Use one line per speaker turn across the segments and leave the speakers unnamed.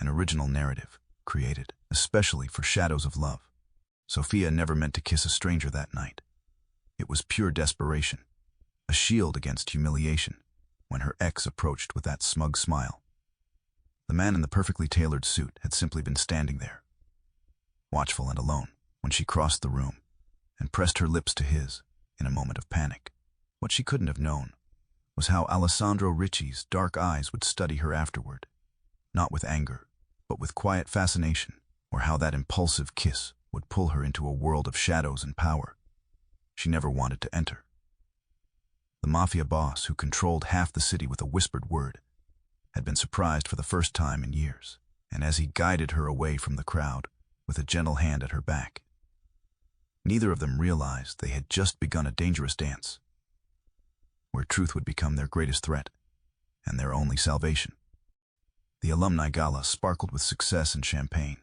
an original narrative, created especially for shadows of love. Sophia never meant to kiss a stranger that night. It was pure desperation, a shield against humiliation, when her ex approached with that smug smile. The man in the perfectly tailored suit had simply been standing there, watchful and alone, when she crossed the room and pressed her lips to his in a moment of panic. What she couldn't have known was how Alessandro Ricci's dark eyes would study her afterward, not with anger, but with quiet fascination, or how that impulsive kiss would pull her into a world of shadows and power she never wanted to enter. The Mafia boss, who controlled half the city with a whispered word, had been surprised for the first time in years, and as he guided her away from the crowd with a gentle hand at her back, neither of them realized they had just begun a dangerous dance, where truth would become their greatest threat and their only salvation. The alumni gala sparkled with success and champagne,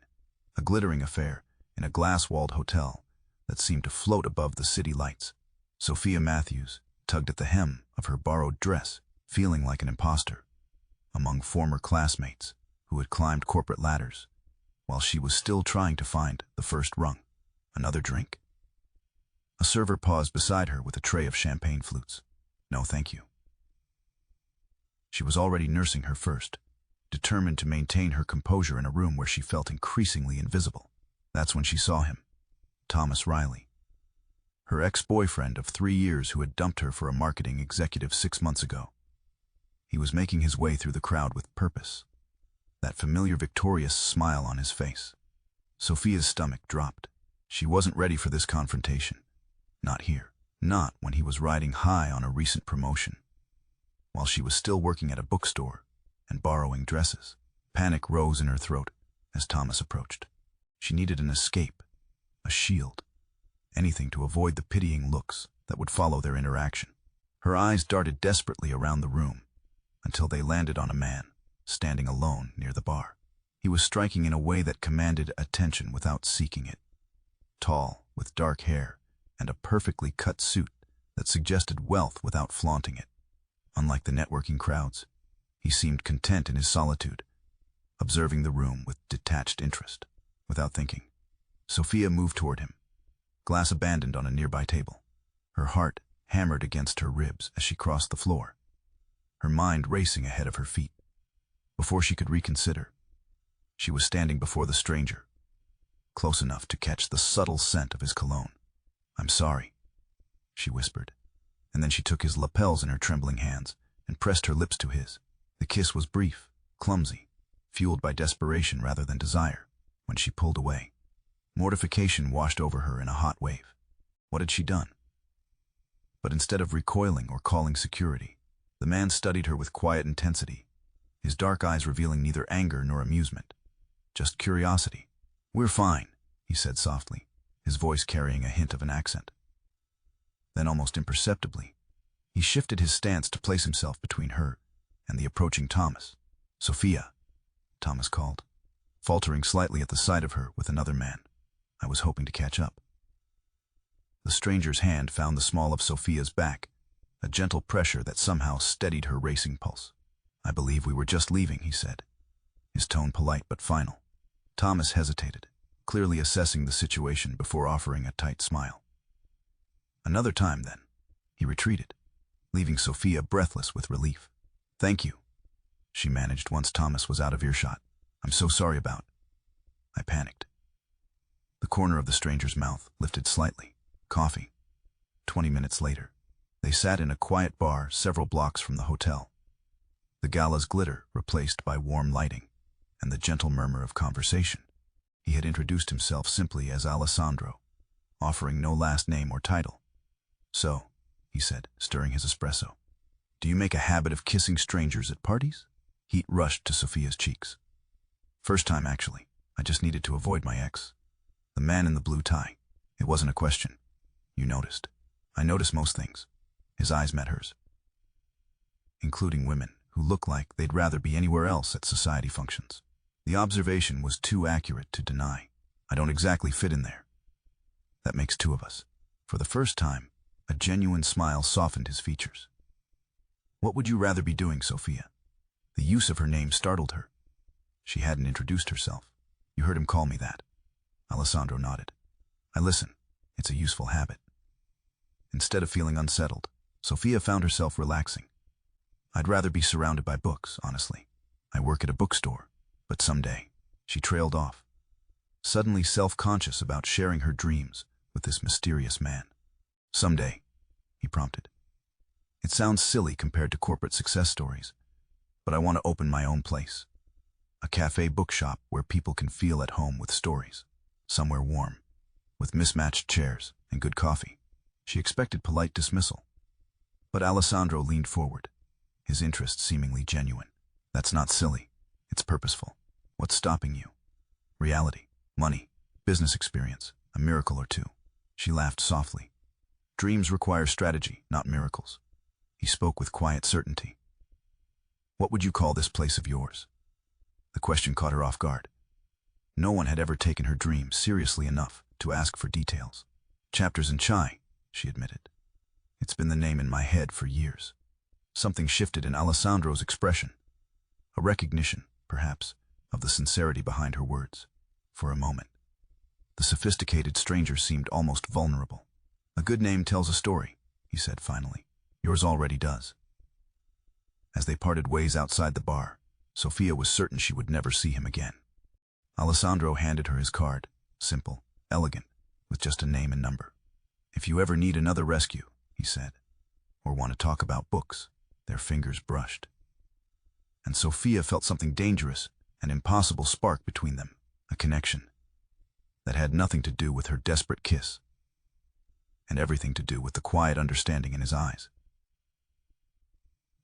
a glittering affair in a glass-walled hotel that seemed to float above the city lights. Sophia Matthews tugged at the hem of her borrowed dress, feeling like an imposter among former classmates who had climbed corporate ladders, while she was still trying to find the first rung. Another drink? A server paused beside her with a tray of champagne flutes. No, thank you. She was already nursing her first, determined to maintain her composure in a room where she felt increasingly invisible. That's when she saw him, Thomas Riley, her ex-boyfriend of 3 years who had dumped her for a marketing executive 6 months ago. He was making his way through the crowd with purpose, that familiar victorious smile on his face. Sophia's stomach dropped. She wasn't ready for this confrontation. Not here. Not when he was riding high on a recent promotion, while she was still working at a bookstore and borrowing dresses. Panic rose in her throat as Thomas approached. She needed an escape, a shield, anything to avoid the pitying looks that would follow their interaction. Her eyes darted desperately around the room until they landed on a man standing alone near the bar. He was striking in a way that commanded attention without seeking it. Tall, with dark hair, and a perfectly cut suit that suggested wealth without flaunting it. Unlike the networking crowds, he seemed content in his solitude, observing the room with detached interest. Without thinking, Sophia moved toward him, glass abandoned on a nearby table. Her heart hammered against her ribs as she crossed the floor, her mind racing ahead of her feet. Before she could reconsider, she was standing before the stranger, close enough to catch the subtle scent of his cologne. "I'm sorry," she whispered, and then she took his lapels in her trembling hands and pressed her lips to his. The kiss was brief, clumsy, fueled by desperation rather than desire. When she pulled away, mortification washed over her in a hot wave. What had she done? But instead of recoiling or calling security, the man studied her with quiet intensity, his dark eyes revealing neither anger nor amusement, just curiosity. "We're fine," he said softly, his voice carrying a hint of an accent. Then, almost imperceptibly, he shifted his stance to place himself between her and the approaching Thomas. "Sophia," Thomas called, faltering slightly at the sight of her with another man. "I was hoping to catch up." The stranger's hand found the small of Sophia's back, a gentle pressure that somehow steadied her racing pulse. "I believe we were just leaving," he said, his tone polite but final. Thomas hesitated, clearly assessing the situation before offering a tight smile. "Another time, then." He retreated, leaving Sophia breathless with relief. "Thank you," she managed once Thomas was out of earshot. "I'm so sorry about." I panicked. The corner of the stranger's mouth lifted slightly. Coffee. 20 minutes later, they sat in a quiet bar several blocks from the hotel. The gala's glitter replaced by warm lighting and the gentle murmur of conversation. He had introduced himself simply as Alessandro, offering no last name or title. "So," he said, stirring his espresso, "do you make a habit of kissing strangers at parties?" Heat rushed to Sophia's cheeks. "First time, actually. I just needed to avoid my ex." The man in the blue tie. It wasn't a question. "You noticed." "I notice most things." His eyes met hers, including women who look like they'd rather be anywhere else at society functions. The observation was too accurate to deny. "I don't exactly fit in there." "That makes 2 of us." For the first time, a genuine smile softened his features. "What would you rather be doing, Sophia?" The use of her name startled her. She hadn't introduced herself. You heard him call me that. Alessandro nodded. I listen. It's a useful habit. Instead of feeling unsettled, Sophia found herself relaxing. I'd rather be surrounded by books, honestly. I work at a bookstore, but someday, she trailed off, suddenly self-conscious about sharing her dreams with this mysterious man. Someday, he prompted. It sounds silly compared to corporate success stories, but I want to open my own place. A cafe bookshop where people can feel at home with stories. Somewhere warm, with mismatched chairs and good coffee. She expected polite dismissal. But Alessandro leaned forward, his interest seemingly genuine. That's not silly. It's purposeful. What's stopping you? Reality, money, business experience, a miracle or two. She laughed softly. Dreams require strategy, not miracles. He spoke with quiet certainty. What would you call this place of yours? The question caught her off guard. No one had ever taken her dreams seriously enough to ask for details. Chapters in Chai, she admitted. It's been the name in my head for years. Something shifted in Alessandro's expression. A recognition, perhaps, of the sincerity behind her words. For a moment, the sophisticated stranger seemed almost vulnerable. A good name tells a story, he said finally. Yours already does. As they parted ways outside the bar, Sophia was certain she would never see him again. Alessandro handed her his card, simple, elegant, with just a name and number. If you ever need another rescue, he said, or want to talk about books, their fingers brushed. And Sophia felt something dangerous, an impossible spark between them, a connection that had nothing to do with her desperate kiss, and everything to do with the quiet understanding in his eyes.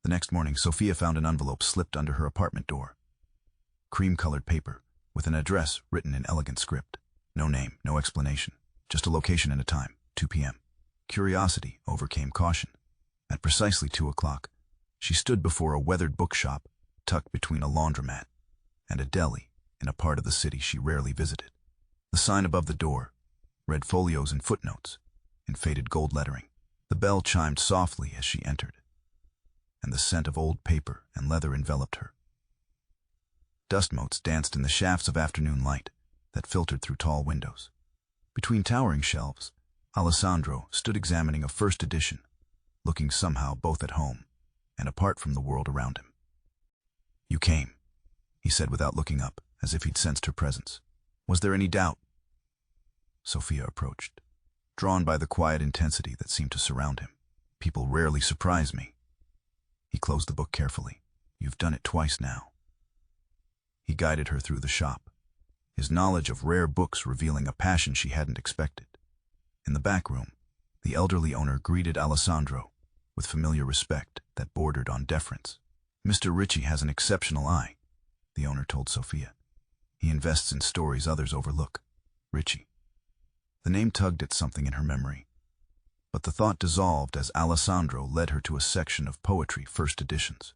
The next morning, Sophia found an envelope slipped under her apartment door. Cream-colored paper, with an address written in elegant script. No name, no explanation, just a location and a time, 2 p.m. Curiosity overcame caution. At precisely 2 o'clock, she stood before a weathered bookshop tucked between a laundromat and a deli in a part of the city she rarely visited. The sign above the door read folios and footnotes in faded gold lettering. The bell chimed softly as she entered, and the scent of old paper and leather enveloped her. Dust motes danced in the shafts of afternoon light that filtered through tall windows. Between towering shelves, Alessandro stood examining a first edition, looking somehow both at home and apart from the world around him. You came, he said without looking up, as if he'd sensed her presence. Was there any doubt? Sophia approached, drawn by the quiet intensity that seemed to surround him. People rarely surprise me. He closed the book carefully. You've done it twice now. He guided her through the shop, his knowledge of rare books revealing a passion she hadn't expected. In the back room, the elderly owner greeted Alessandro with familiar respect that bordered on deference. Mr. Ricci has an exceptional eye, the owner told Sophia. He invests in stories others overlook. Ricci. The name tugged at something in her memory, but the thought dissolved as Alessandro led her to a section of poetry first editions.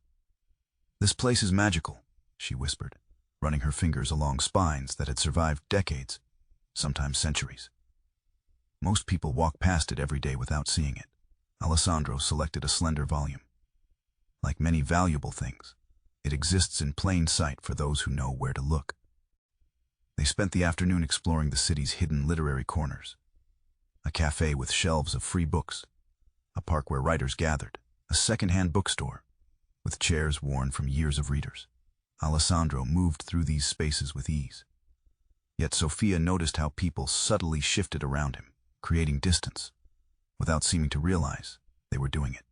This place is magical, she whispered, running her fingers along spines that had survived decades, sometimes centuries. Most people walk past it every day without seeing it. Alessandro selected a slender volume. Like many valuable things, it exists in plain sight for those who know where to look. They spent the afternoon exploring the city's hidden literary corners. A cafe with shelves of free books, a park where writers gathered, a second-hand bookstore with chairs worn from years of readers. Alessandro moved through these spaces with ease. Yet Sophia noticed how people subtly shifted around him, creating distance, without seeming to realize they were doing it.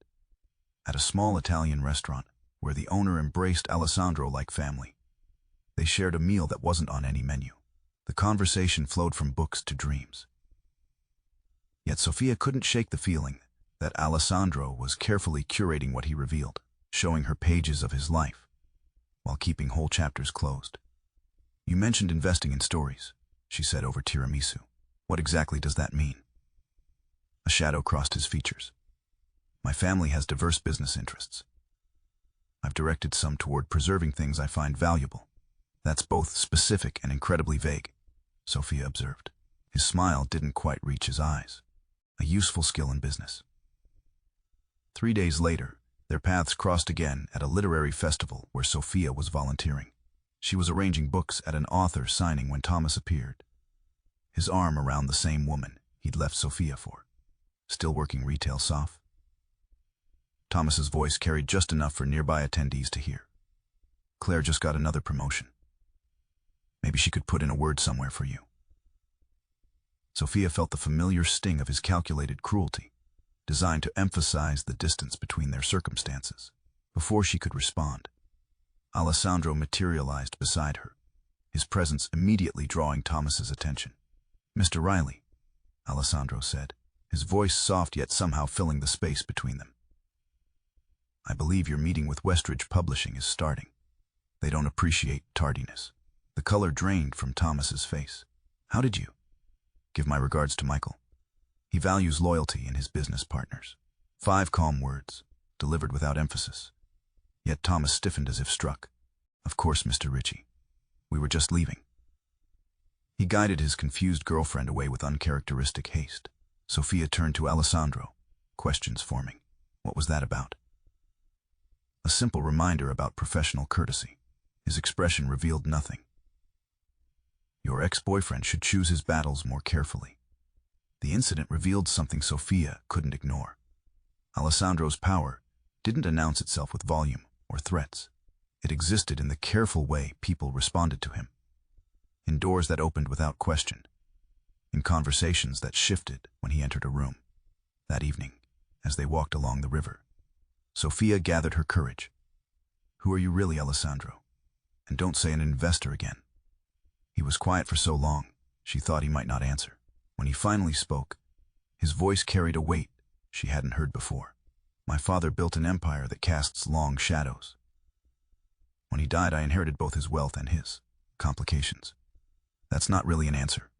At a small Italian restaurant, where the owner embraced Alessandro like family, they shared a meal that wasn't on any menu. The conversation flowed from books to dreams. Yet Sophia couldn't shake the feeling that Alessandro was carefully curating what he revealed, showing her pages of his life, while keeping whole chapters closed. You mentioned investing in stories, she said over tiramisu. What exactly does that mean? A shadow crossed his features. My family has diverse business interests. I've directed some toward preserving things I find valuable. That's both specific and incredibly vague, Sophia observed. His smile didn't quite reach his eyes. A useful skill in business. 3 days later, their paths crossed again at a literary festival where Sophia was volunteering. She was arranging books at an author signing when Thomas appeared, his arm around the same woman he'd left Sophia for. Still working retail, Soph? Thomas's voice carried just enough for nearby attendees to hear. Claire just got another promotion. Maybe she could put in a word somewhere for you. Sophia felt the familiar sting of his calculated cruelty, designed to emphasize the distance between their circumstances. Before she could respond, Alessandro materialized beside her, his presence immediately drawing Thomas's attention. "Mr. Riley," Alessandro said, his voice soft yet somehow filling the space between them. "I believe your meeting with Westridge Publishing is starting. They don't appreciate tardiness." The color drained from Thomas's face. "How did you?" "Give my regards to Michael. He values loyalty in his business partners." 5 calm words, delivered without emphasis. Yet Thomas stiffened as if struck. "Of course, Mr. Ricci. We were just leaving." He guided his confused girlfriend away with uncharacteristic haste. Sophia turned to Alessandro, questions forming. What was that about? A simple reminder about professional courtesy. His expression revealed nothing. Your ex-boyfriend should choose his battles more carefully. The incident revealed something Sophia couldn't ignore. Alessandro's power didn't announce itself with volume or threats. It existed in the careful way people responded to him, in doors that opened without question, in conversations that shifted when he entered a room. That evening, as they walked along the river, Sophia gathered her courage. "Who are you really, Alessandro? And don't say an investor again." He was quiet for so long, she thought he might not answer. When he finally spoke, his voice carried a weight she hadn't heard before. "My father built an empire that casts long shadows. When he died, I inherited both his wealth and his complications. That's not really an answer.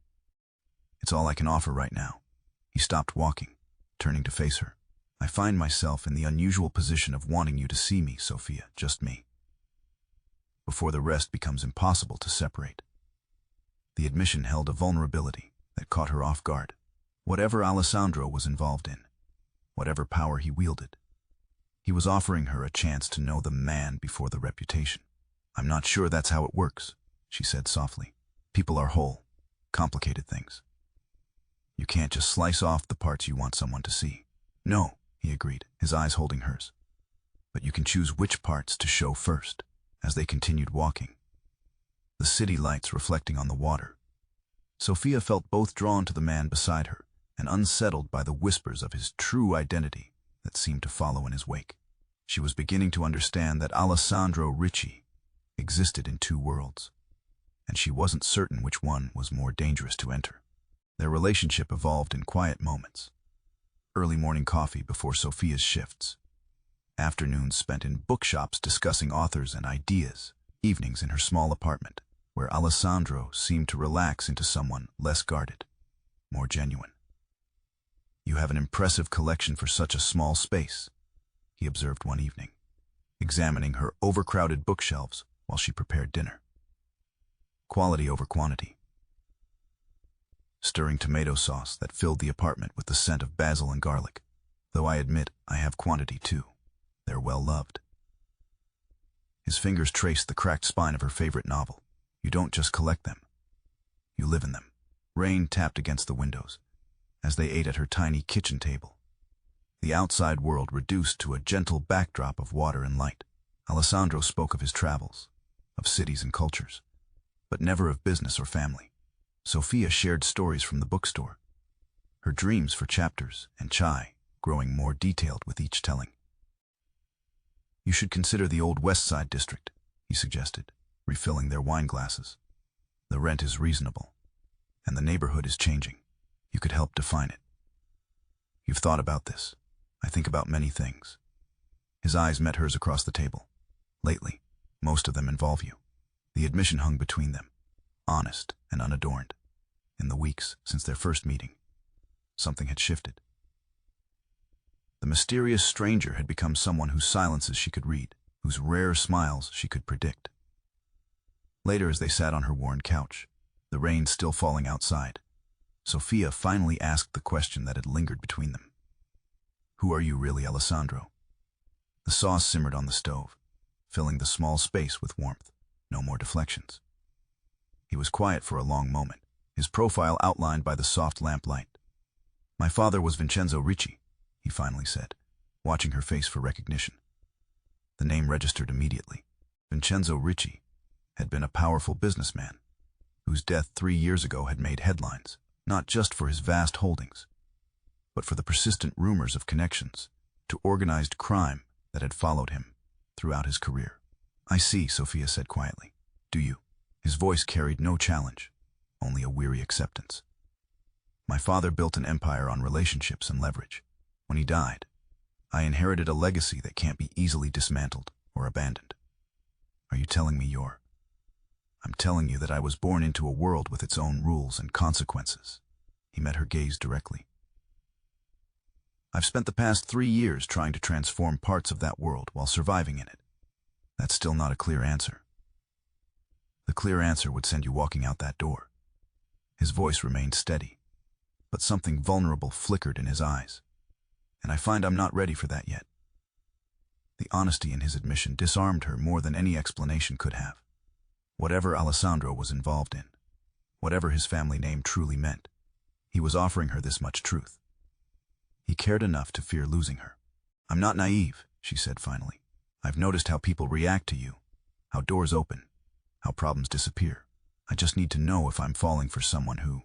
It's all I can offer right now." He stopped walking, turning to face her. "I find myself in the unusual position of wanting you to see me, Sophia, just me, before the rest becomes impossible to separate." The admission held a vulnerability that caught her off guard. Whatever Alessandro was involved in, whatever power he wielded, he was offering her a chance to know the man before the reputation. "I'm not sure that's how it works," she said softly. "People are whole, complicated things. You can't just slice off the parts you want someone to see." "No," he agreed, his eyes holding hers. "But you can choose which parts to show first." As they continued walking, the city lights reflecting on the water, Sophia felt both drawn to the man beside her and unsettled by the whispers of his true identity that seemed to follow in his wake. She was beginning to understand that Alessandro Ricci existed in 2 worlds, and she wasn't certain which one was more dangerous to enter. Their relationship evolved in quiet moments. Early morning coffee before Sophia's shifts, afternoons spent in bookshops discussing authors and ideas, evenings in her small apartment, where Alessandro seemed to relax into someone less guarded, more genuine. "You have an impressive collection for such a small space," he observed one evening, examining her overcrowded bookshelves while she prepared dinner. "Quality over quantity." Stirring tomato sauce that filled the apartment with the scent of basil and garlic. "Though I admit I have quantity too. They're well loved." His fingers traced the cracked spine of her favorite novel. "You don't just collect them. You live in them." Rain tapped against the windows as they ate at her tiny kitchen table, the outside world reduced to a gentle backdrop of water and light. Alessandro spoke of his travels, of cities and cultures, but never of business or family. Sophia shared stories from the bookstore, her dreams for chapters and chai growing more detailed with each telling. "You should consider the old West Side district," he suggested, refilling their wine glasses. "The rent is reasonable, and the neighborhood is changing. You could help define it." "You've thought about this." "I think about many things." His eyes met hers across the table. "Lately, most of them involve you." The admission hung between them, honest and unadorned. In the weeks since their first meeting, something had shifted. The mysterious stranger had become someone whose silences she could read, whose rare smiles she could predict. Later, as they sat on her worn couch, the rain still falling outside, Sophia finally asked the question that had lingered between them. "Who are you really, Alessandro?" The sauce simmered on the stove, filling the small space with warmth. No more deflections. He was quiet for a long moment, his profile outlined by the soft lamplight. "My father was Vincenzo Ricci," he finally said, watching her face for recognition. The name registered immediately. Vincenzo Ricci had been a powerful businessman, whose death 3 years ago had made headlines, not just for his vast holdings, but for the persistent rumors of connections to organized crime that had followed him throughout his career. "I see," Sophia said quietly. "Do you?" His voice carried no challenge, only a weary acceptance. "My father built an empire on relationships and leverage. When he died, I inherited a legacy that can't be easily dismantled or abandoned. Are you telling me you're—" "I'm telling you that I was born into a world with its own rules and consequences." He met her gaze directly. "I've spent the past 3 years trying to transform parts of that world while surviving in it. That's still not a clear answer. The clear answer would send you walking out that door." His voice remained steady, but something vulnerable flickered in his eyes. "And I find I'm not ready for that yet." The honesty in his admission disarmed her more than any explanation could have. Whatever Alessandro was involved in, whatever his family name truly meant, he was offering her this much truth. He cared enough to fear losing her. "I'm not naive," she said finally. "I've noticed how people react to you, how doors open, how problems disappear. I just need to know if I'm falling for someone who—"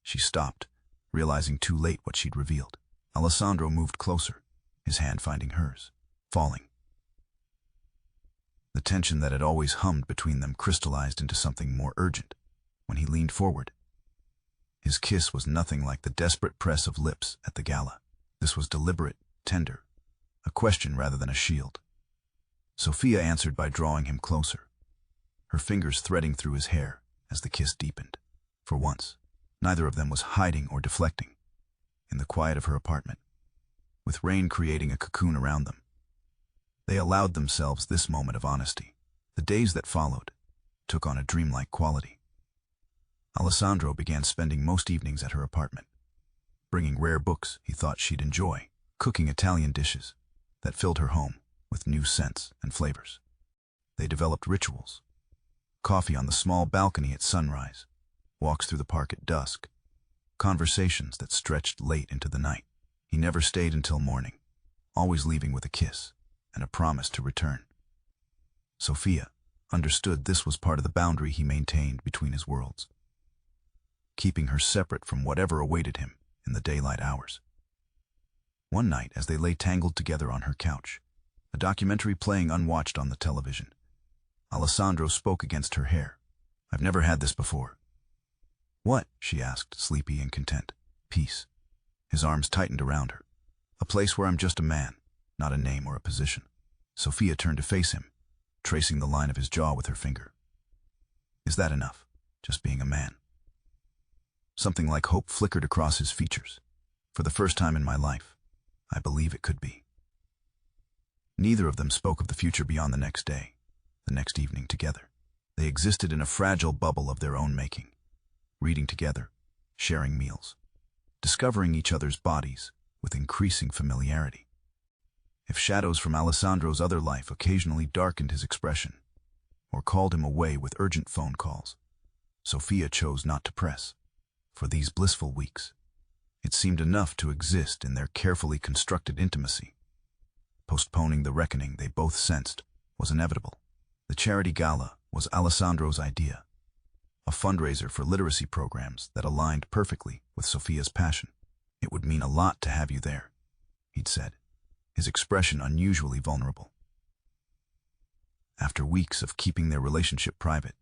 She stopped, realizing too late what she'd revealed. Alessandro moved closer, his hand finding hers. Falling. The tension that had always hummed between them crystallized into something more urgent when he leaned forward. His kiss was nothing like the desperate press of lips at the gala. This was deliberate, tender, a question rather than a shield. Sophia answered by drawing him closer, her fingers threading through his hair as the kiss deepened. For once, neither of them was hiding or deflecting. In the quiet of her apartment, with rain creating a cocoon around them, they allowed themselves this moment of honesty. The days that followed took on a dreamlike quality. Alessandro began spending most evenings at her apartment, bringing rare books he thought she'd enjoy, cooking Italian dishes that filled her home with new scents and flavors. They developed rituals: coffee on the small balcony at sunrise, walks through the park at dusk, conversations that stretched late into the night. He never stayed until morning, always leaving with a kiss and a promise to return. Sophia understood this was part of the boundary he maintained between his worlds, keeping her separate from whatever awaited him in the daylight hours. One night, as they lay tangled together on her couch, a documentary playing unwatched on the television, Alessandro spoke against her hair. "I've never had this before." "What?" she asked, sleepy and content. "Peace." His arms tightened around her. "A place where I'm just a man, not a name or a position." Sophia turned to face him, tracing the line of his jaw with her finger. "Is that enough? Just being a man?" Something like hope flickered across his features. "For the first time in my life, I believe it could be." Neither of them spoke of the future beyond the next day, the next evening together. They existed in a fragile bubble of their own making, reading together, sharing meals, discovering each other's bodies with increasing familiarity. If shadows from Alessandro's other life occasionally darkened his expression or called him away with urgent phone calls, Sophia chose not to press. For these blissful weeks, it seemed enough to exist in their carefully constructed intimacy, postponing the reckoning they both sensed was inevitable. The charity gala was Alessandro's idea, a fundraiser for literacy programs that aligned perfectly with Sophia's passion. "It would mean a lot to have you there," he'd said, his expression unusually vulnerable. After weeks of keeping their relationship private,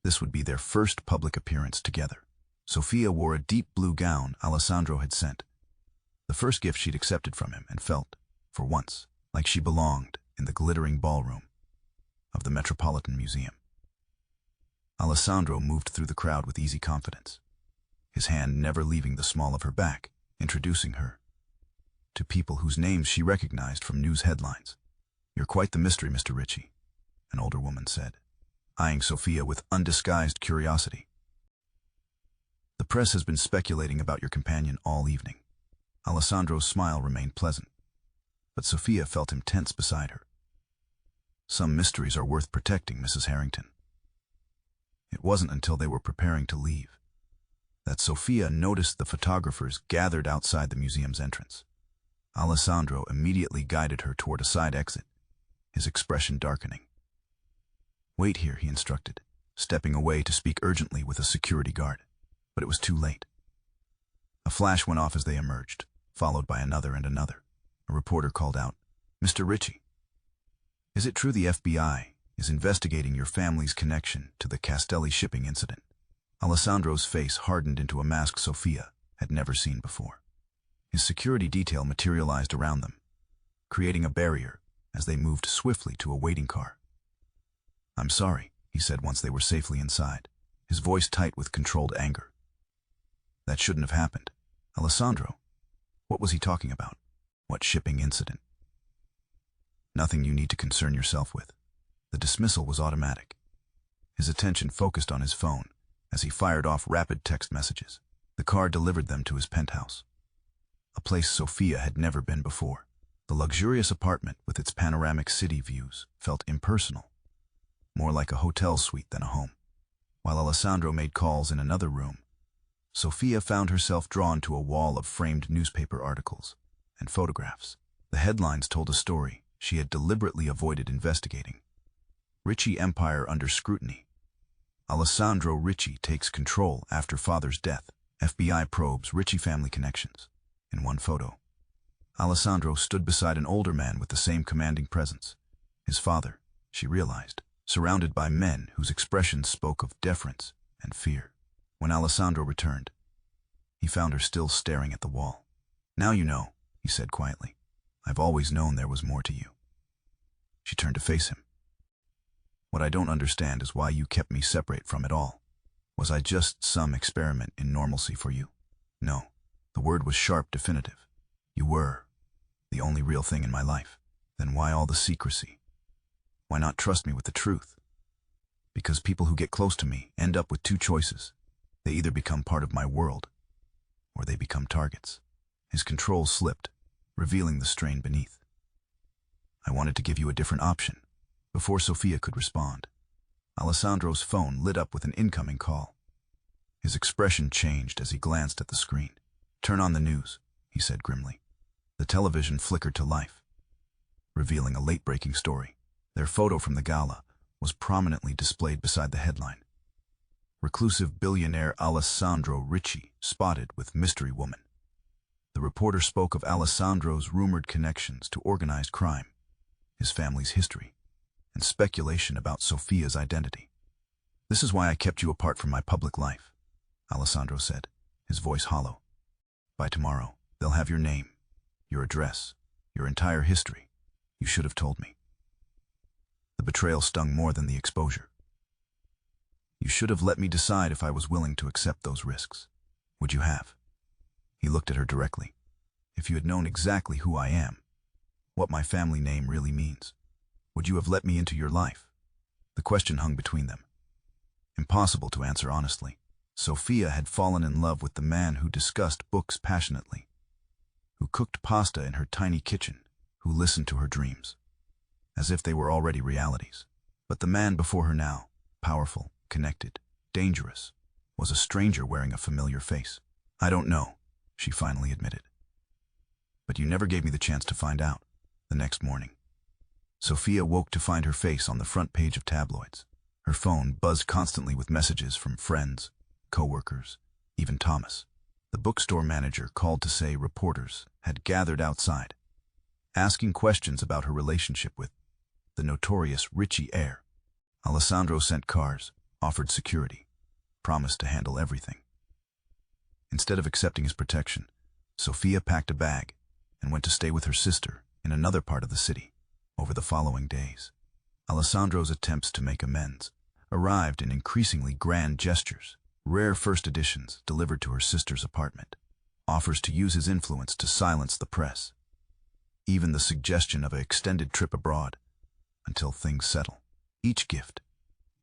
this would be their first public appearance together. Sophia wore a deep blue gown Alessandro had sent, the first gift she'd accepted from him, and felt, for once, like she belonged in the glittering ballroom of the Metropolitan Museum. Alessandro moved through the crowd with easy confidence, his hand never leaving the small of her back, introducing her to people whose names she recognized from news headlines. "You're quite the mystery, Mr. Ricci," an older woman said, eyeing Sophia with undisguised curiosity. "The press has been speculating about your companion all evening." Alessandro's smile remained pleasant, but Sophia felt him tense beside her. Some mysteries are worth protecting, Mrs. Harrington. It wasn't until they were preparing to leave that Sophia noticed the photographers gathered outside the museum's entrance. Alessandro immediately guided her toward a side exit, his expression darkening. "Wait here," he instructed, stepping away to speak urgently with a security guard. But it was too late. A flash went off as they emerged, followed by another and another. A reporter called out, "Mr. Ricci, is it true the FBI is investigating your family's connection to the Castelli shipping incident?" Alessandro's face hardened into a mask Sophia had never seen before. His security detail materialized around them, creating a barrier as they moved swiftly to a waiting car. "I'm sorry," he said once they were safely inside, his voice tight with controlled anger. "That shouldn't have happened." "Alessandro, what was he talking about? What shipping incident?" "Nothing you need to concern yourself with." The dismissal was automatic. His attention focused on his phone as he fired off rapid text messages. The car delivered them to his penthouse, a place Sophia had never been before. The luxurious apartment with its panoramic city views felt impersonal, more like a hotel suite than a home. While Alessandro made calls in another room, Sophia found herself drawn to a wall of framed newspaper articles and photographs. The headlines told a story she had deliberately avoided investigating. Ricci Empire under scrutiny. Alessandro Ricci takes control after father's death. FBI probes Ricci family connections. In one photo, Alessandro stood beside an older man with the same commanding presence. His father, she realized, surrounded by men whose expressions spoke of deference and fear. When Alessandro returned, he found her still staring at the wall. "Now you know," he said quietly. "I've always known there was more to you." She turned to face him. "What I don't understand is why you kept me separate from it all. Was I just some experiment in normalcy for you?" "No." The word was sharp, definitive. "You were the only real thing in my life." "Then why all the secrecy? Why not trust me with the truth?" "Because people who get close to me end up with two choices. They either become part of my world, or they become targets." His control slipped, revealing the strain beneath. "I wanted to give you a different option." Before Sophia could respond, Alessandro's phone lit up with an incoming call. His expression changed as he glanced at the screen. "Turn on the news," he said grimly. The television flickered to life, revealing a late-breaking story. Their photo from the gala was prominently displayed beside the headline. "Reclusive billionaire Alessandro Ricci spotted with mystery woman." The reporter spoke of Alessandro's rumored connections to organized crime, his family's history, and speculation about Sophia's identity. "This is why I kept you apart from my public life," Alessandro said, his voice hollow. "By tomorrow, they'll have your name, your address, your entire history. You should have told me." The betrayal stung more than the exposure. "You should have let me decide if I was willing to accept those risks. Would you have?" He looked at her directly. "If you had known exactly who I am, what my family name really means, would you have let me into your life?" The question hung between them. Impossible to answer honestly. Sophia had fallen in love with the man who discussed books passionately, who cooked pasta in her tiny kitchen, who listened to her dreams, as if they were already realities. But the man before her now, powerful, connected, dangerous, was a stranger wearing a familiar face. "I don't know," she finally admitted. "But you never gave me the chance to find out." The next morning, Sophia woke to find her face on the front page of tabloids. Her phone buzzed constantly with messages from friends, co-workers, even Thomas. The bookstore manager called to say reporters had gathered outside, asking questions about her relationship with the notorious Ricci heir. Alessandro sent cars, offered security, promised to handle everything. Instead of accepting his protection, Sophia packed a bag and went to stay with her sister in another part of the city. Over the following days, Alessandro's attempts to make amends arrived in increasingly grand gestures. Rare first editions delivered to her sister's apartment, offers to use his influence to silence the press, even the suggestion of an extended trip abroad until things settle. Each gift,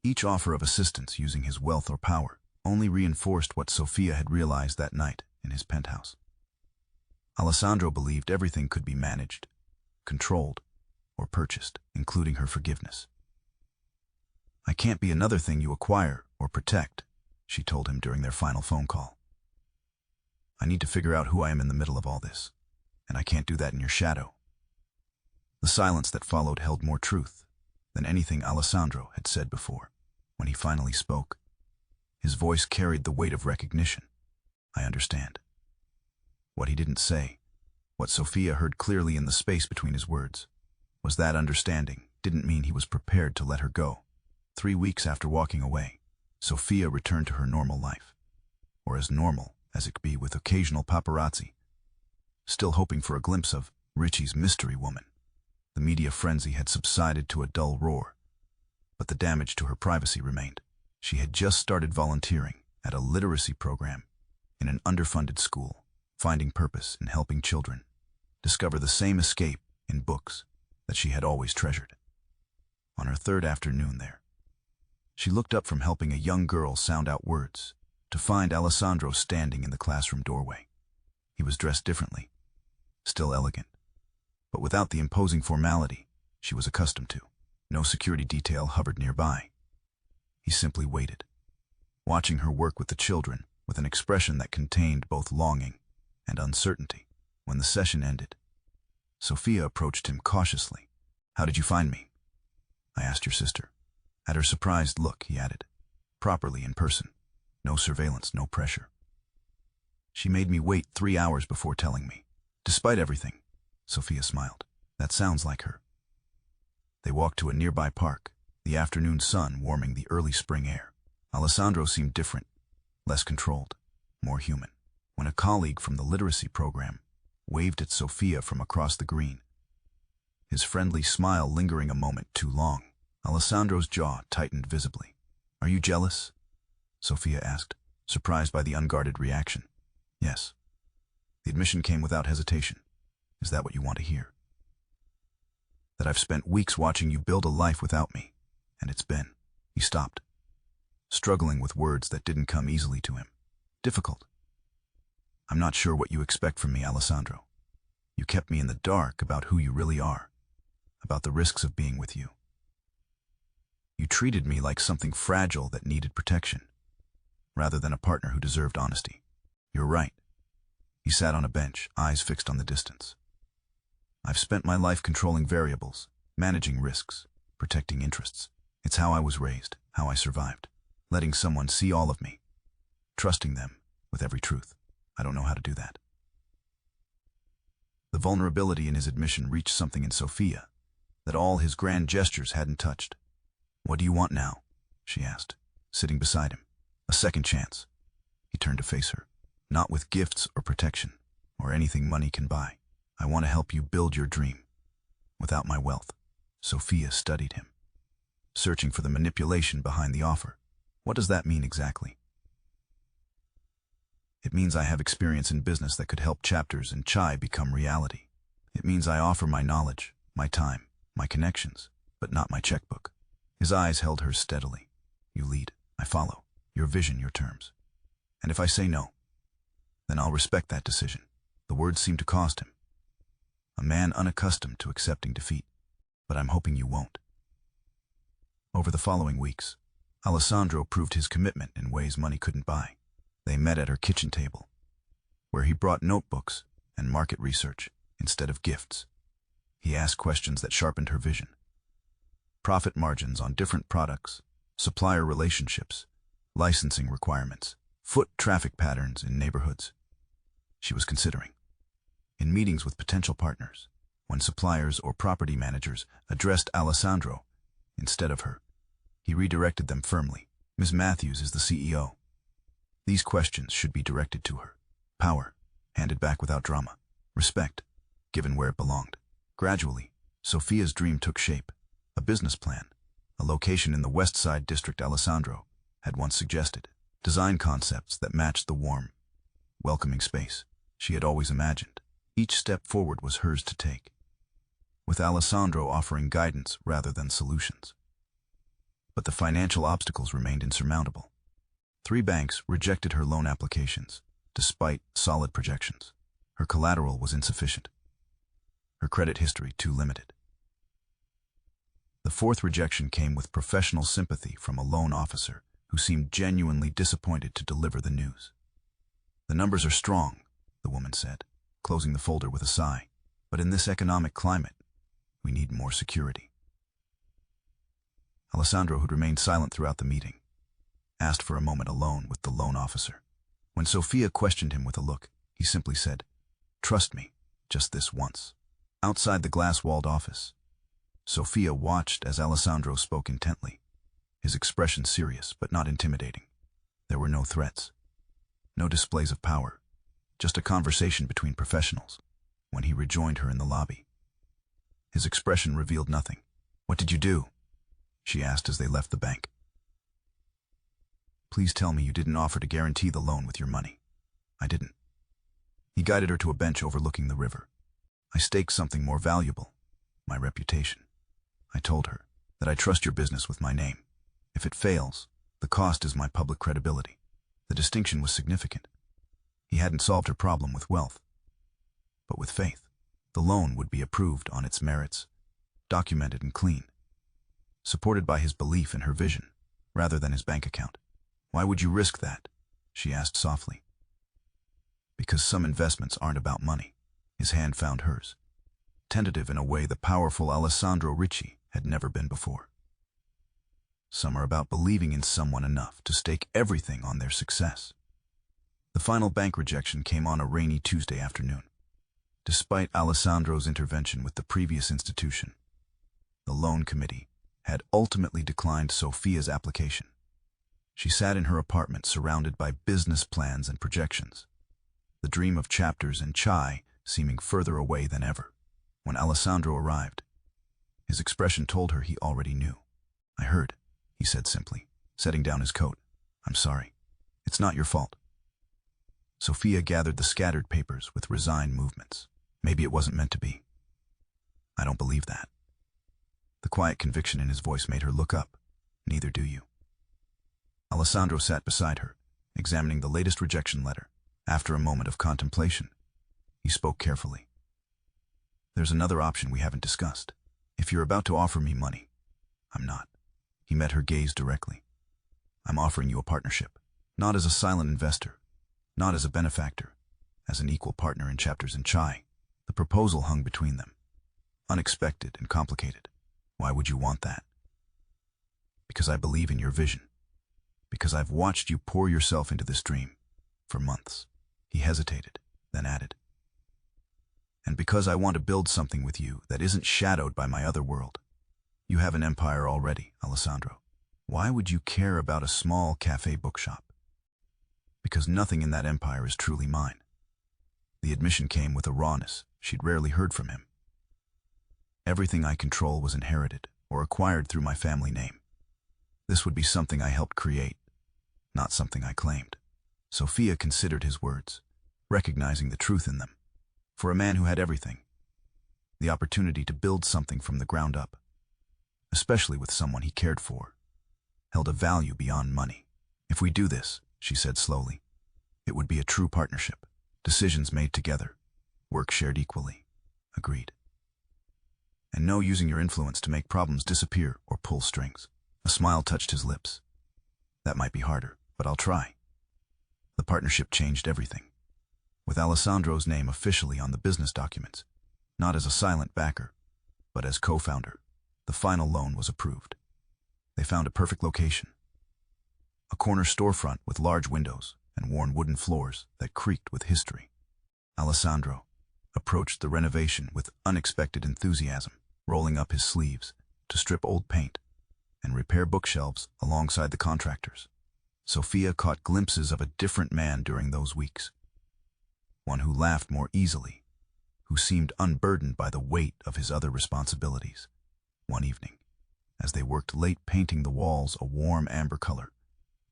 each offer of assistance using his wealth or power, only reinforced what Sophia had realized that night in his penthouse. Alessandro believed everything could be managed, controlled, or purchased, including her forgiveness. "I can't be another thing you acquire or protect," she told him during their final phone call. "I need to figure out who I am in the middle of all this, and I can't do that in your shadow." The silence that followed held more truth than anything Alessandro had said before. When he finally spoke, his voice carried the weight of recognition. "I understand." What he didn't say, what Sophia heard clearly in the space between his words, was that understanding didn't mean he was prepared to let her go. 3 weeks after walking away, Sophia returned to her normal life, or as normal as it could be with occasional paparazzi, still hoping for a glimpse of Ricci's mystery woman. The media frenzy had subsided to a dull roar, but the damage to her privacy remained. She had just started volunteering at a literacy program in an underfunded school, finding purpose in helping children discover the same escape in books that she had always treasured. On her 3rd afternoon there, she looked up from helping a young girl sound out words to find Alessandro standing in the classroom doorway. He was dressed differently, still elegant, but without the imposing formality she was accustomed to. No security detail hovered nearby. He simply waited, watching her work with the children with an expression that contained both longing and uncertainty. When the session ended, Sophia approached him cautiously. "How did you find me?" "I asked your sister." At her surprised look, he added, "Properly in person. No surveillance, no pressure." "She made me wait 3 hours before telling me." "Despite everything," Sophia smiled. "That sounds like her." They walked to a nearby park, the afternoon sun warming the early spring air. Alessandro seemed different, less controlled, more human. When a colleague from the literacy program waved at Sophia from across the green, his friendly smile lingering a moment too long, Alessandro's jaw tightened visibly. "Are you jealous?" Sophia asked, surprised by the unguarded reaction. "Yes." The admission came without hesitation. "Is that what you want to hear?" "That I've spent weeks watching you build a life without me, and it's been..." He stopped, struggling with words that didn't come easily to him. "Difficult. I'm not sure what you expect from me, Alessandro. You kept me in the dark about who you really are, about the risks of being with you. You treated me like something fragile that needed protection, rather than a partner who deserved honesty. You're right." He sat on a bench, eyes fixed on the distance. "I've spent my life controlling variables, managing risks, protecting interests. It's how I was raised, how I survived. Letting someone see all of me, trusting them with every truth. I don't know how to do that." The vulnerability in his admission reached something in Sophia that all his grand gestures hadn't touched. "What do you want now?" she asked, sitting beside him. "A second chance." He turned to face her. "Not with gifts or protection, or anything money can buy. I want to help you build your dream, without my wealth." Sophia studied him, searching for the manipulation behind the offer. "What does that mean exactly?" "It means I have experience in business that could help chapters in Chai become reality. It means I offer my knowledge, my time, my connections, but not my checkbook." His eyes held hers steadily. "You lead, I follow. Your vision, your terms. And if I say no, then I'll respect that decision." The words seemed to cost him. A man unaccustomed to accepting defeat. "But I'm hoping you won't." Over the following weeks, Alessandro proved his commitment in ways money couldn't buy. They met at her kitchen table, where he brought notebooks and market research instead of gifts. He asked questions that sharpened her vision. Profit margins on different products, supplier relationships, licensing requirements, foot traffic patterns in neighborhoods. She was considering. In meetings with potential partners, when suppliers or property managers addressed Alessandro instead of her, he redirected them firmly. "Ms. Matthews is the CEO. These questions should be directed to her. Power, handed back without drama. Respect, given where it belonged." Gradually, Sophia's dream took shape. A business plan, a location in the West Side district Alessandro had once suggested. Design concepts that matched the warm, welcoming space she had always imagined. Each step forward was hers to take, with Alessandro offering guidance rather than solutions. But the financial obstacles remained insurmountable. 3 banks rejected her loan applications, despite solid projections. Her collateral was insufficient, her credit history too limited. The fourth rejection came with professional sympathy from a loan officer who seemed genuinely disappointed to deliver the news. "The numbers are strong," the woman said, closing the folder with a sigh. "But in this economic climate, we need more security." Alessandro, who'd remained silent throughout the meeting, asked for a moment alone with the loan officer. When Sophia questioned him with a look, he simply said, "Trust me, just this once." Outside the glass-walled office, Sophia watched as Alessandro spoke intently, his expression serious but not intimidating. There were no threats, no displays of power, just a conversation between professionals. When he rejoined her in the lobby, his expression revealed nothing. "What did you do?" she asked as they left the bank. "Please tell me you didn't offer to guarantee the loan with your money." "I didn't." He guided her to a bench overlooking the river. "I staked something more valuable, my reputation. I told her that I trust your business with my name. If it fails, the cost is my public credibility." The distinction was significant. He hadn't solved her problem with wealth, but with faith. The loan would be approved on its merits, documented and clean, supported by his belief in her vision, rather than his bank account. "Why would you risk that?" she asked softly. "Because some investments aren't about money." His hand found hers, tentative in a way the powerful Alessandro Ricci had never been before. "Some are about believing in someone enough to stake everything on their success." The final bank rejection came on a rainy Tuesday afternoon. Despite Alessandro's intervention with the previous institution, the loan committee had ultimately declined Sophia's application. She sat in her apartment surrounded by business plans and projections, the dream of chapters and chai seeming further away than ever. When Alessandro arrived, his expression told her he already knew. "I heard," he said simply, setting down his coat. "I'm sorry. It's not your fault." Sophia gathered the scattered papers with resigned movements. "Maybe it wasn't meant to be." "I don't believe that." The quiet conviction in his voice made her look up. "Neither do you." Alessandro sat beside her, examining the latest rejection letter. After a moment of contemplation, he spoke carefully. "There's another option we haven't discussed. If you're about to offer me money, I'm not." He met her gaze directly. "I'm offering you a partnership, not as a silent investor, not as a benefactor, as an equal partner in chapters and chai." The proposal hung between them, unexpected and complicated. "Why would you want that?" "Because I believe in your vision. Because I've watched you pour yourself into this dream for months." He hesitated, then added, "And because I want to build something with you that isn't shadowed by my other world. You have an empire already, Alessandro. Why would you care about a small cafe bookshop?" "Because nothing in that empire is truly mine." The admission came with a rawness she'd rarely heard from him. "Everything I control was inherited or acquired through my family name. This would be something I helped create, not something I claimed." Sophia considered his words, recognizing the truth in them. For a man who had everything, the opportunity to build something from the ground up, especially with someone he cared for, held a value beyond money. "If we do this," she said slowly, "it would be a true partnership. Decisions made together, work shared equally." "Agreed." "And no using your influence to make problems disappear or pull strings." A smile touched his lips. "That might be harder, but I'll try." The partnership changed everything. With Alessandro's name officially on the business documents, not as a silent backer, but as co-founder, the final loan was approved. They found a perfect location. A corner storefront with large windows and worn wooden floors that creaked with history. Alessandro approached the renovation with unexpected enthusiasm, rolling up his sleeves to strip old paint and repair bookshelves alongside the contractors. Sophia caught glimpses of a different man during those weeks. One who laughed more easily, who seemed unburdened by the weight of his other responsibilities. One evening, as they worked late painting the walls a warm amber color,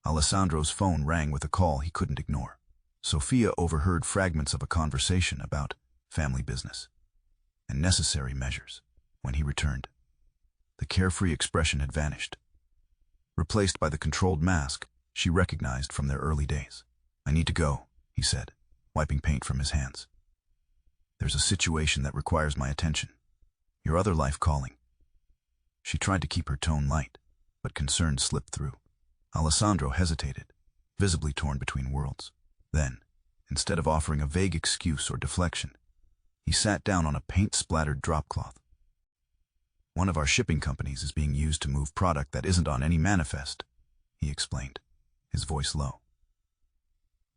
Alessandro's phone rang with a call he couldn't ignore. Sophia overheard fragments of a conversation about family business and necessary measures. When he returned, the carefree expression had vanished, replaced by the controlled mask she recognized from their early days. "I need to go," he said, wiping paint from his hands. "There's a situation that requires my attention. Your other life calling." She tried to keep her tone light, but concern slipped through. Alessandro hesitated, visibly torn between worlds. Then, instead of offering a vague excuse or deflection, he sat down on a paint-splattered dropcloth. "One of our shipping companies is being used to move product that isn't on any manifest," he explained, his voice low.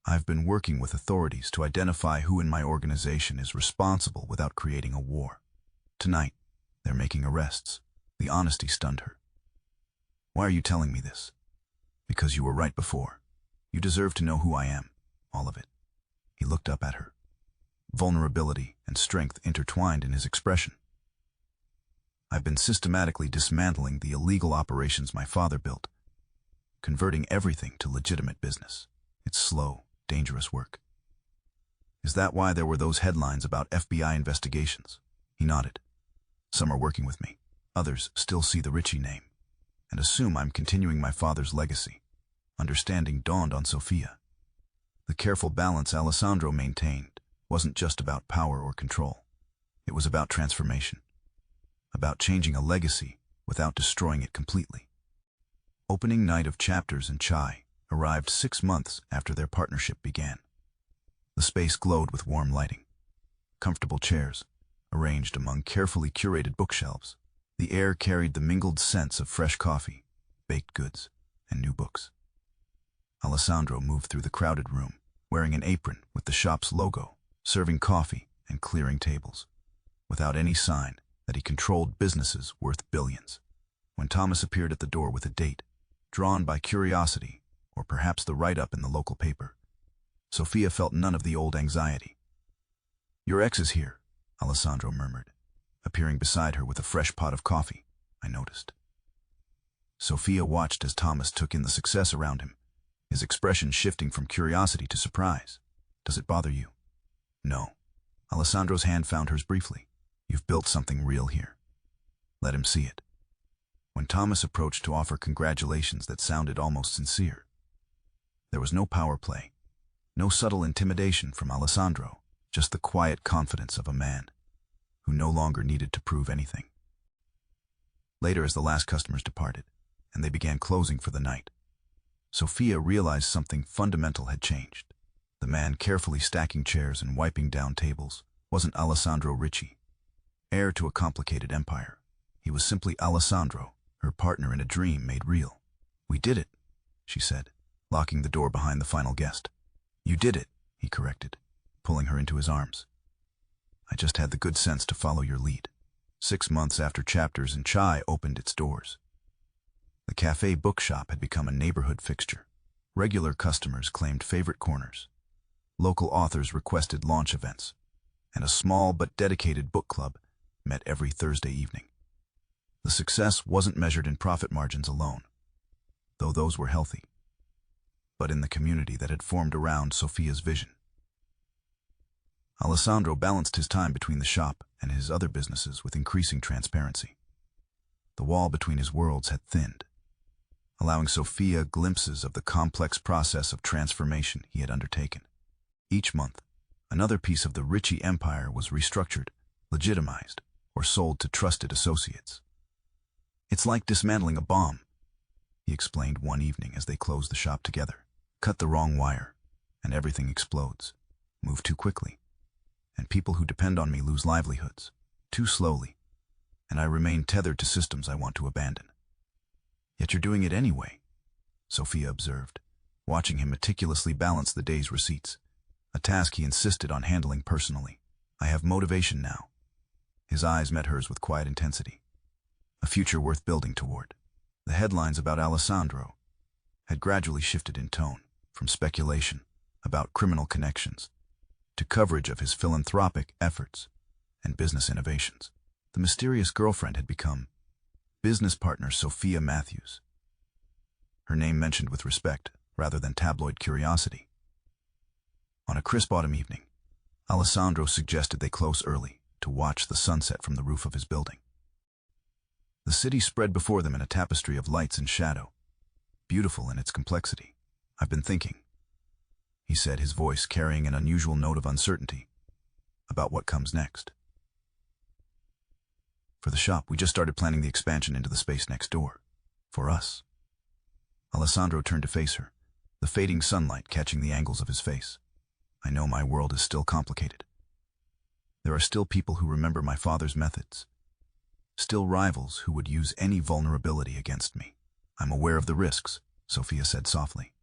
"I've been working with authorities to identify who in my organization is responsible without creating a war. Tonight, they're making arrests." The honesty stunned her. "Why are you telling me this?" "Because you were right before. You deserve to know who I am, all of it." He looked up at her. Vulnerability and strength intertwined in his expression. "I've been systematically dismantling the illegal operations my father built, converting everything to legitimate business. It's slow, dangerous work." "Is that why there were those headlines about FBI investigations?" He nodded. "Some are working with me. Others still see the Ricci name and assume I'm continuing my father's legacy." Understanding dawned on Sophia. The careful balance Alessandro maintained wasn't just about power or control. It was about transformation, about changing a legacy without destroying it completely. Opening night of Chapters and Chai arrived 6 months after their partnership began. The space glowed with warm lighting. Comfortable chairs, arranged among carefully curated bookshelves. The air carried the mingled scents of fresh coffee, baked goods, and new books. Alessandro moved through the crowded room, wearing an apron with the shop's logo, serving coffee and clearing tables, without any sign that he controlled businesses worth billions. When Thomas appeared at the door with a date, drawn by curiosity, or perhaps the write-up in the local paper, Sophia felt none of the old anxiety. "Your ex is here," Alessandro murmured, appearing beside her with a fresh pot of coffee. "I noticed." Sophia watched as Thomas took in the success around him, his expression shifting from curiosity to surprise. "Does it bother you?" "No." Alessandro's hand found hers briefly. "You've built something real here. Let him see it." When Thomas approached to offer congratulations that sounded almost sincere, there was no power play, no subtle intimidation from Alessandro, just the quiet confidence of a man who no longer needed to prove anything. Later, as the last customers departed, and they began closing for the night, Sophia realized something fundamental had changed. The man carefully stacking chairs and wiping down tables wasn't Alessandro Ricci, heir to a complicated empire. He was simply Alessandro, her partner in a dream made real. "We did it," she said, locking the door behind the final guest. "You did it," he corrected, pulling her into his arms. "I just had the good sense to follow your lead." 6 months after Chapters and Chai opened its doors, the cafe bookshop had become a neighborhood fixture. Regular customers claimed favorite corners. Local authors requested launch events, and a small but dedicated book club met every Thursday evening. The success wasn't measured in profit margins alone, though those were healthy, but in the community that had formed around Sophia's vision. Alessandro balanced his time between the shop and his other businesses with increasing transparency. The wall between his worlds had thinned, allowing Sophia glimpses of the complex process of transformation he had undertaken. Each month, another piece of the Ricci empire was restructured, legitimized, or sold to trusted associates. "It's like dismantling a bomb," he explained one evening as they closed the shop together. "Cut the wrong wire, and everything explodes. Move too quickly, and people who depend on me lose livelihoods. Too slowly, and I remain tethered to systems I want to abandon." "Yet you're doing it anyway," Sophia observed, watching him meticulously balance the day's receipts, a task he insisted on handling personally. "I have motivation now." His eyes met hers with quiet intensity. A future worth building toward. The headlines about Alessandro had gradually shifted in tone, from speculation about criminal connections to coverage of his philanthropic efforts and business innovations. The mysterious girlfriend had become business partner Sophia Matthews, her name mentioned with respect rather than tabloid curiosity. On a crisp autumn evening, Alessandro suggested they close early to watch the sunset from the roof of his building. The city spread before them in a tapestry of lights and shadow, beautiful in its complexity. "I've been thinking," he said, his voice carrying an unusual note of uncertainty, "about what comes next." For the shop, we just started planning the expansion into the space next door. For us. Alessandro turned to face her, the fading sunlight catching the angles of his face. I know my world is still complicated. There are still people who remember my father's methods. Still rivals who would use any vulnerability against me. I'm aware of the risks, Sophia said softly.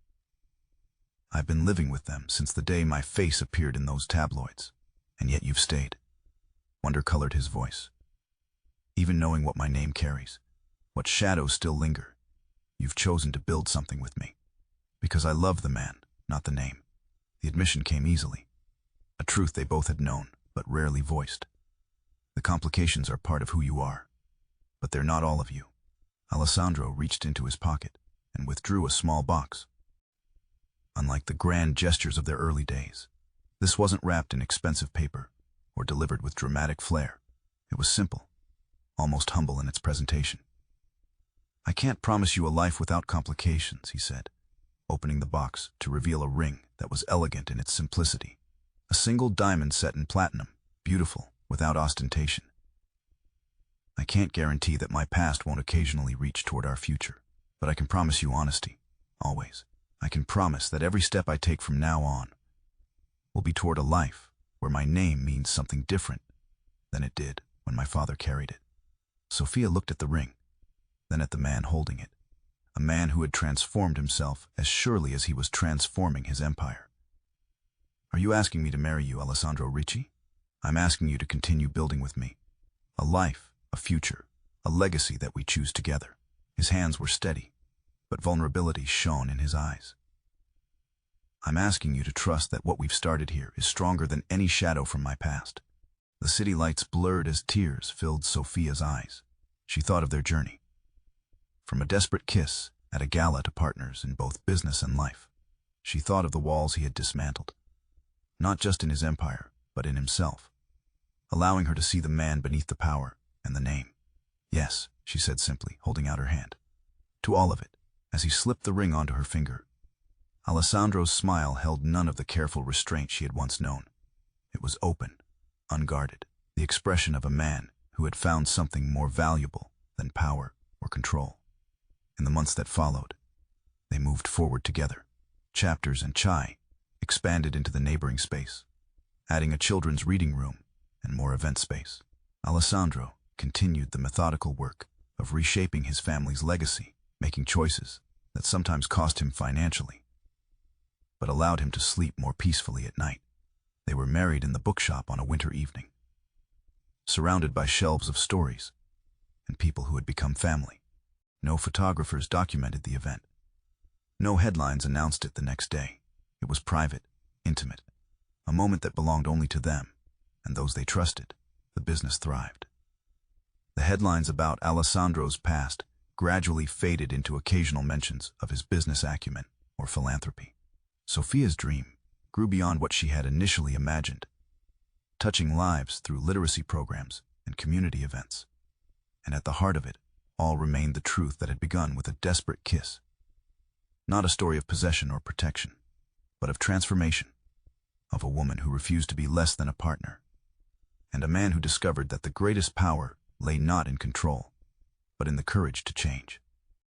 I've been living with them since the day my face appeared in those tabloids. And yet you've stayed. Wonder colored his voice. Even knowing what my name carries, what shadows still linger, you've chosen to build something with me. Because I love the man, not the name. The admission came easily. A truth they both had known, but rarely voiced. The complications are part of who you are, but they're not all of you. Alessandro reached into his pocket and withdrew a small box. Unlike the grand gestures of their early days, this wasn't wrapped in expensive paper or delivered with dramatic flair. It was simple, almost humble in its presentation. I can't promise you a life without complications, he said, opening the box to reveal a ring that was elegant in its simplicity. A single diamond set in platinum, beautiful, without ostentation. I can't guarantee that my past won't occasionally reach toward our future, but I can promise you honesty, always. I can promise that every step I take from now on will be toward a life where my name means something different than it did when my father carried it. Sophia looked at the ring, then at the man holding it, a man who had transformed himself as surely as he was transforming his empire. Are you asking me to marry you, Alessandro Ricci? I'm asking you to continue building with me. A life, a future, a legacy that we choose together. His hands were steady, but vulnerability shone in his eyes. I'm asking you to trust that what we've started here is stronger than any shadow from my past. The city lights blurred as tears filled Sophia's eyes. She thought of their journey. From a desperate kiss at a gala to partners in both business and life. She thought of the walls he had dismantled. Not just in his empire, but in himself, allowing her to see the man beneath the power and the name. Yes, she said simply, holding out her hand. To all of it, as he slipped the ring onto her finger. Alessandro's smile held none of the careful restraint she had once known. It was open, unguarded, the expression of a man who had found something more valuable than power or control. In the months that followed, they moved forward together. Chapters and chai expanded into the neighboring space, adding a children's reading room and more event space. Alessandro continued the methodical work of reshaping his family's legacy, making choices that sometimes cost him financially, but allowed him to sleep more peacefully at night. They were married in the bookshop on a winter evening, surrounded by shelves of stories and people who had become family. No photographers documented the event. No headlines announced it the next day. It was private, intimate, a moment that belonged only to them and those they trusted. The business thrived. The headlines about Alessandro's past gradually faded into occasional mentions of his business acumen or philanthropy. Sophia's dream grew beyond what she had initially imagined, touching lives through literacy programs and community events. And at the heart of it all remained the truth that had begun with a desperate kiss. Not a story of possession or protection, but of transformation, of a woman who refused to be less than a partner, and a man who discovered that the greatest power lay not in control, but in the courage to change.